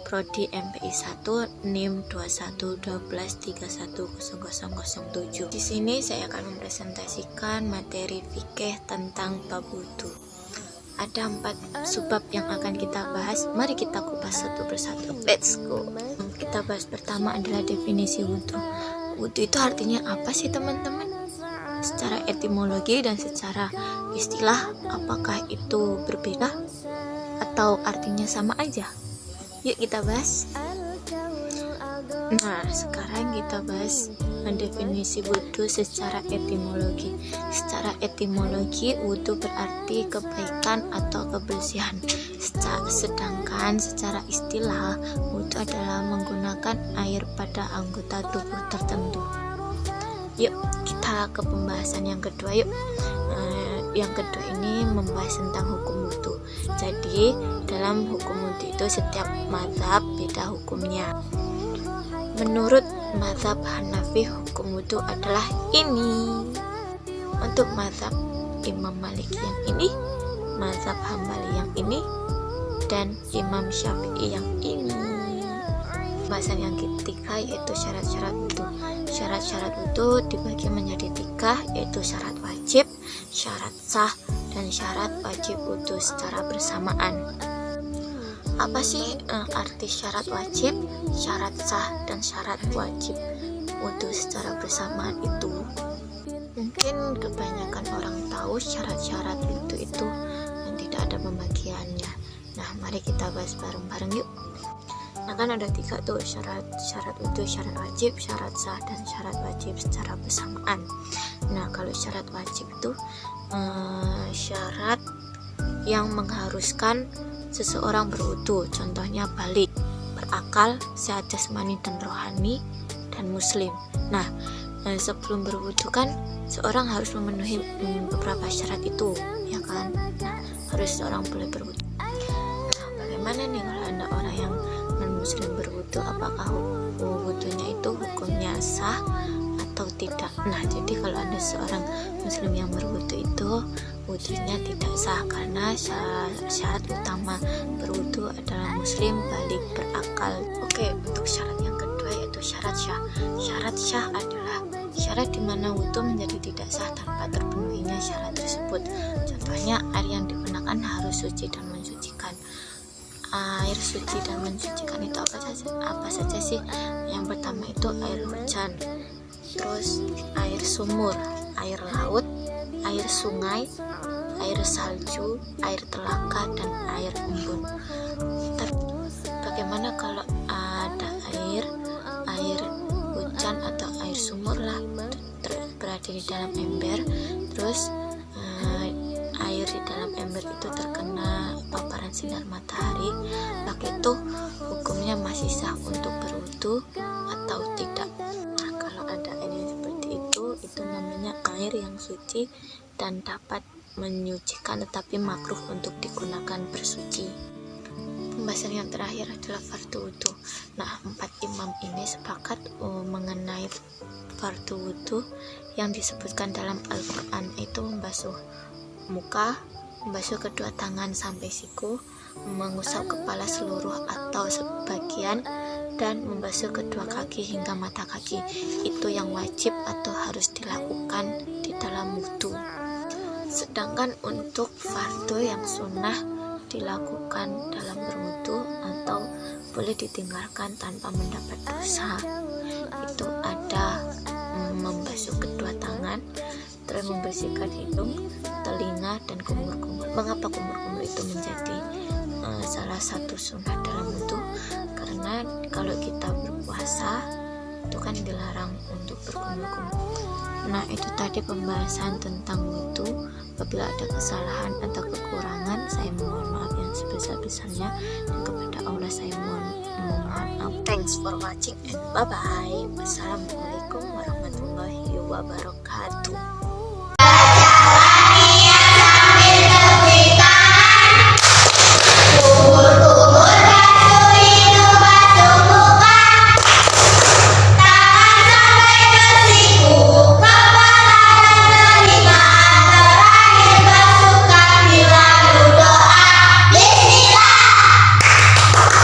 Prodi MPI 1 NIM 2112310007. Di sini saya akan mempresentasikan materi fikih tentang bab wudu. Ada 4 subbab yang akan kita bahas. Mari kita kupas satu persatu. Let's go. Kita bahas pertama adalah definisi wudu. Wudu itu artinya apa sih teman-teman? Secara etimologi dan secara istilah, apakah itu berbeda atau artinya sama aja? Yuk kita bahas. Nah, sekarang kita bahas definisi wudu secara etimologi. Secara etimologi, wudu berarti kebaikan atau kebersihan. Sedangkan secara istilah, wudu adalah menggunakan air pada anggota tubuh tertentu. Yuk, kita ke pembahasan yang kedua yuk. Yang kedua ini membahas tentang hukum wudu. Jadi, dalam hukum wudu itu setiap mazhab beda hukumnya. Menurut mazhab Hanafi, hukum wudu adalah ini. Untuk mazhab Imam Maliki yang ini, mazhab Hambali yang ini, dan Imam Syafi'i yang ini. Pembahasan yang ketiga yaitu syarat-syarat wudu. Syarat-syarat wudu dibagi menjadi 3, yaitu syarat wajib, syarat sah, dan syarat wajib wudu secara bersamaan. Apa sih arti syarat wajib, syarat sah, dan syarat wajib wudu secara bersamaan itu? Mungkin kebanyakan orang tahu syarat-syarat wudu itu dan tidak ada pembagiannya. Nah, mari kita bahas bareng-bareng yuk. Nah, kan ada 3 tuh, syarat wudu, syarat wajib, syarat sah, dan syarat wajib secara bersamaan. Nah, kalau syarat wajib itu syarat yang mengharuskan seseorang berwudu, contohnya balik, berakal, sehat jasmani dan rohani, dan muslim. Nah, sebelum berwudu kan seorang harus memenuhi beberapa syarat itu, ya kan? Nah, harus seorang boleh berwudu. Nah, bagaimana nih kalau ada orang yang non-muslim berwudu, apakah wudunya itu hukumnya sah atau tidak? Nah, jadi kalau ada seorang muslim yang berwudu itu wudunya tidak sah karena syarat utama berwudu adalah muslim, balik, berakal. Oke, untuk syarat yang kedua yaitu syarat syah. Syarat syah adalah syarat di mana wudu menjadi tidak sah tanpa terpenuhinya syarat tersebut. Contohnya, air yang digunakan harus suci dan mensucikan. Air suci dan mensucikan itu apa saja sih? Yang pertama itu air hujan, terus air sumur, air laut, air sungai, air salju, air telaga, dan air embun. Bagaimana kalau ada air hujan atau air sumur lah berada di dalam ember, terus air di dalam ember itu terkena paparan sinar matahari, maka itu hukumnya masih sah untuk berwudu atau tidak. Nah, kalau ada air yang seperti itu namanya air yang suci dan dapat menyucikan, tetapi makruh untuk digunakan bersuci. Pembahasan yang terakhir adalah fardu wudu. Nah, 4 imam ini sepakat mengenai fardu wudu yang disebutkan dalam Al-Quran, itu membasuh muka, membasuh kedua tangan sampai siku, mengusap kepala seluruh atau sebagian, dan membasuh kedua kaki hingga mata kaki. Itu yang wajib atau harus dilakukan di dalam wudu. Sedangkan untuk fardu yang sunnah dilakukan dalam berwudu atau boleh ditinggalkan tanpa mendapat dosa, itu ada membasuh kedua tangan, terus membersihkan hidung, telinga, dan kumur-kumur. Mengapa kumur-kumur itu menjadi salah satu sunnah dalam wudu? Karena kalau kita berpuasa itu kan dilarang untuk berkumur-kumur. Nah, itu tadi pembahasan tentang wudu. Apabila ada kesalahan atau kekurangan, saya mohon maaf yang sebesar-besarnya, dan kepada Allah saya mohon maaf. Thanks for watching and bye bye. Wassalamualaikum warahmatullahi wabarakatuh.